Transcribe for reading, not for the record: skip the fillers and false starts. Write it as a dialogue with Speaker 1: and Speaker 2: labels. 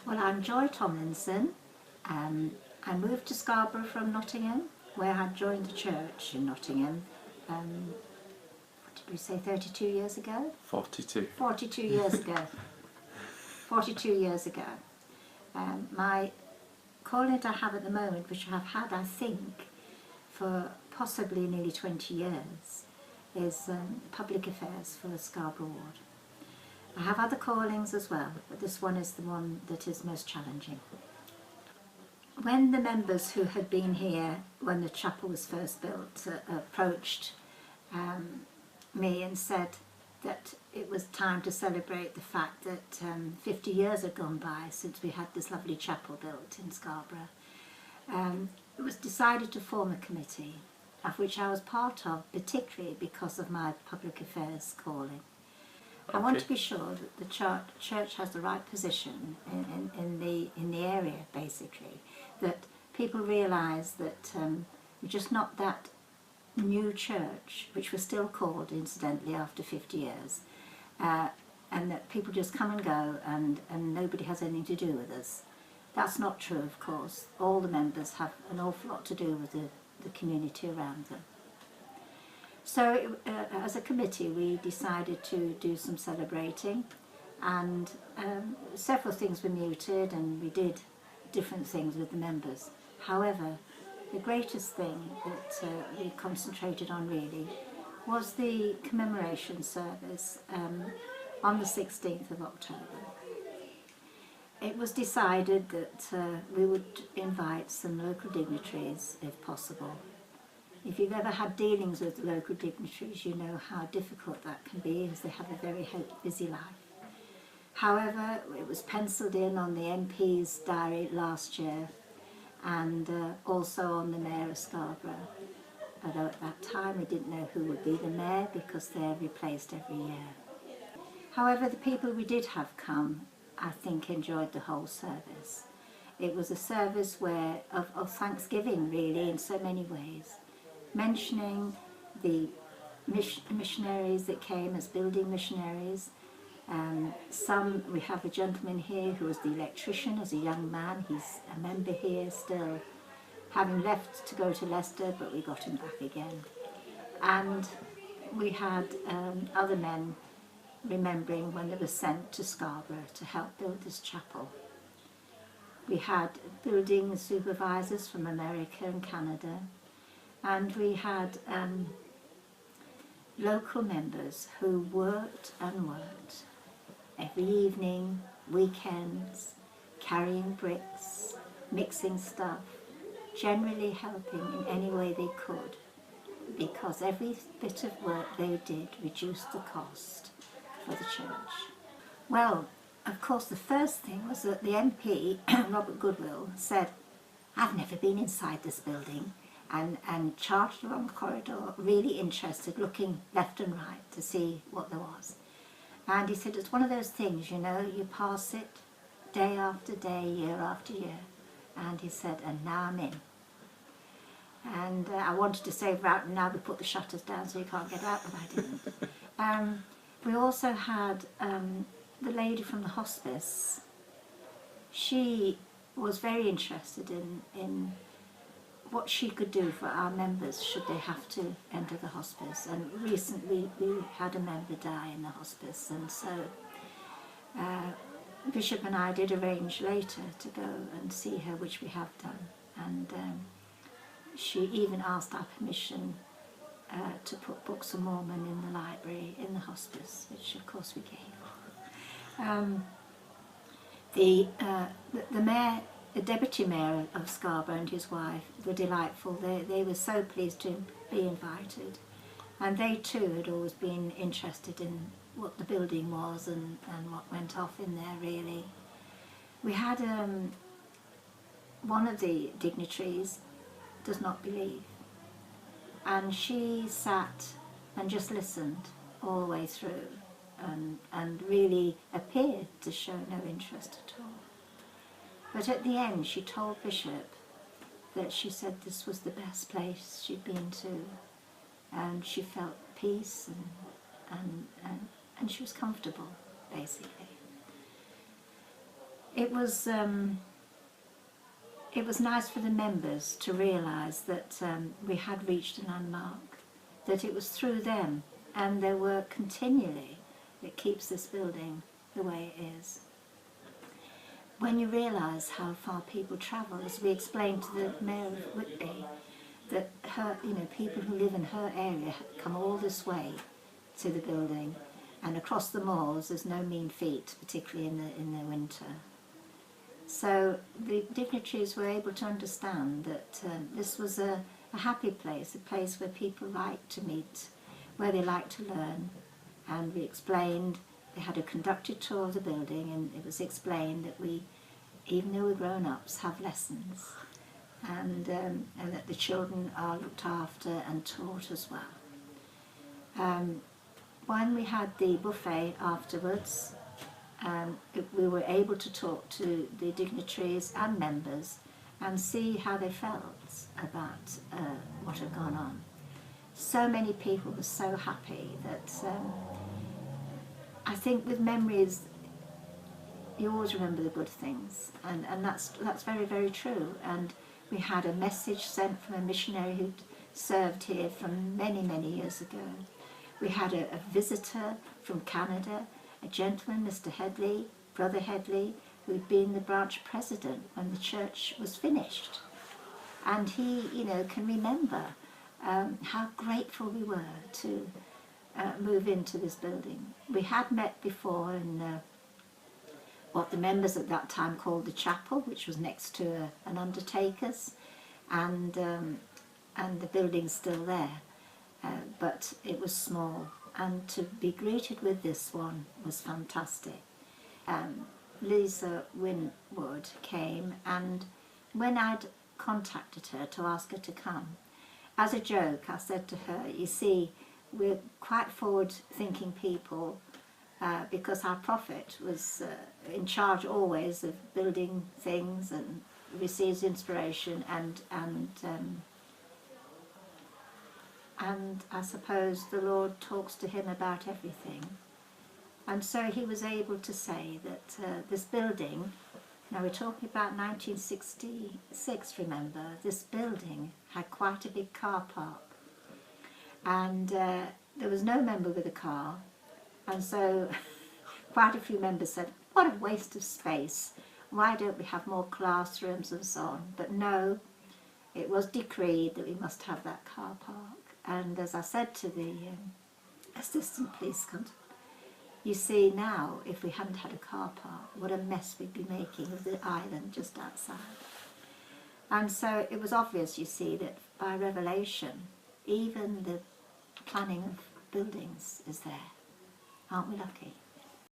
Speaker 1: Well, I'm Joy Tomlinson. I moved to Scarborough from Nottingham, where I joined the church in Nottingham, what did we say, 32 years ago?
Speaker 2: 42.
Speaker 1: 42 years ago. 42 years ago. My calling that I have at the moment, which I've had, I think, for possibly nearly 20 years, is public affairs for the Scarborough ward. I have other callings as well, but this one is the one that is most challenging. When the members who had been here when the chapel was first built approached me and said that it was time to celebrate the fact that 50 years had gone by since we had this lovely chapel built in Scarborough, it was decided to form a committee, of which I was part of, particularly because of my public affairs calling. I want to be sure that the church has the right position in the area, basically, that people realise that we're just not that new church, which we're still called, incidentally, after 50 years, and that people just come and go and nobody has anything to do with us. That's not true, of course. All the members have an awful lot to do with the community around them. So as a committee we decided to do some celebrating, and several things were muted and we did different things with the members. However, the greatest thing that we concentrated on really was the commemoration service on the 16th of October. It was decided that we would invite some local dignitaries if possible. If you've ever had dealings with local dignitaries, you know how difficult that can be, as they have a very busy life. However, it was penciled in on the MP's diary last year, and also on the Mayor of Scarborough. Although at that time we didn't know who would be the Mayor, because they're replaced every year. However, the people we did have come, I think, enjoyed the whole service. It was a service of thanksgiving, really, in so many ways, mentioning the missionaries that came as building missionaries. We have a gentleman here who was the electrician as a young man. He's a member here still, having left to go to Leicester, but we got him back again. And we had other men remembering when they were sent to Scarborough to help build this chapel. We had building supervisors from America and Canada, and we had local members who worked and worked every evening, weekends, carrying bricks, mixing stuff, generally helping in any way they could, because every bit of work they did reduced the cost for the church. Well, of course, the first thing was that the MP, Robert Goodwill, said, "I've never been inside this building," and charged along the corridor, really interested, looking left and right to see what there was. And he said, "It's one of those things, you know, you pass it day after day, year after year." And he said, "And now I'm in." And I wanted to say, "Right, now we put the shutters down so you can't get out," but I didn't. We also had the lady from the hospice. She was very interested in what she could do for our members should they have to enter the hospice. And recently we had a member die in the hospice, and so Bishop and I did arrange later to go and see her, which we have done. And she even asked our permission to put Books of Mormon in the library in the hospice, which of course we gave. The mayor, the deputy mayor of Scarborough and his wife were delightful. They were so pleased to be invited, and they too had always been interested in what the building was and what went off in there, really. We had one of the dignitaries does not believe, and she sat and just listened all the way through and really appeared to show no interest at all. But at the end she told Bishop that she said this was the best place she'd been to, and she felt peace and she was comfortable, basically. it was nice for the members to realise that we had reached a landmark, that it was through them and their work continually that keeps this building the way it is. When you realise how far people travel, as we explained to the Mayor of Whitby, that people who live in her area come all this way to the building, and across the moors there's no mean feat, particularly in the winter. So the dignitaries were able to understand that this was a happy place, a place where people like to meet, where they like to learn, and we explained. They had a conducted tour of the building, and it was explained that we, even though we're grown-ups, have lessons, and that the children are looked after and taught as well. When we had the buffet afterwards, we were able to talk to the dignitaries and members and see how they felt about what had gone on. So many people were so happy that I think with memories you always remember the good things, and that's very, very true. And we had a message sent from a missionary who'd served here from many, many years ago. We had a visitor from Canada, a gentleman, Mr. Headley, Brother Headley, who'd been the branch president when the church was finished. And he, can remember how grateful we were to move into this building. We had met before in what the members at that time called the chapel, which was next to an undertaker's, and the building's still there, but it was small. And to be greeted with this one was fantastic. Lisa Winwood came, and when I'd contacted her to ask her to come, as a joke I said to her, you see, we're quite forward-thinking people, because our prophet was in charge always of building things and receives inspiration, and I suppose the Lord talks to him about everything. And so he was able to say that this building, now we're talking about 1966, remember, this building had quite a big car park, and there was no member with a car, and so quite a few members said, what a waste of space, why don't we have more classrooms and so on. But no, it was decreed that we must have that car park. And as I said to the assistant police constable, you see now, if we hadn't had a car park, what a mess we'd be making of the island just outside. And so it was obvious, you see, that by revelation, even the planning of buildings is there. Aren't we lucky?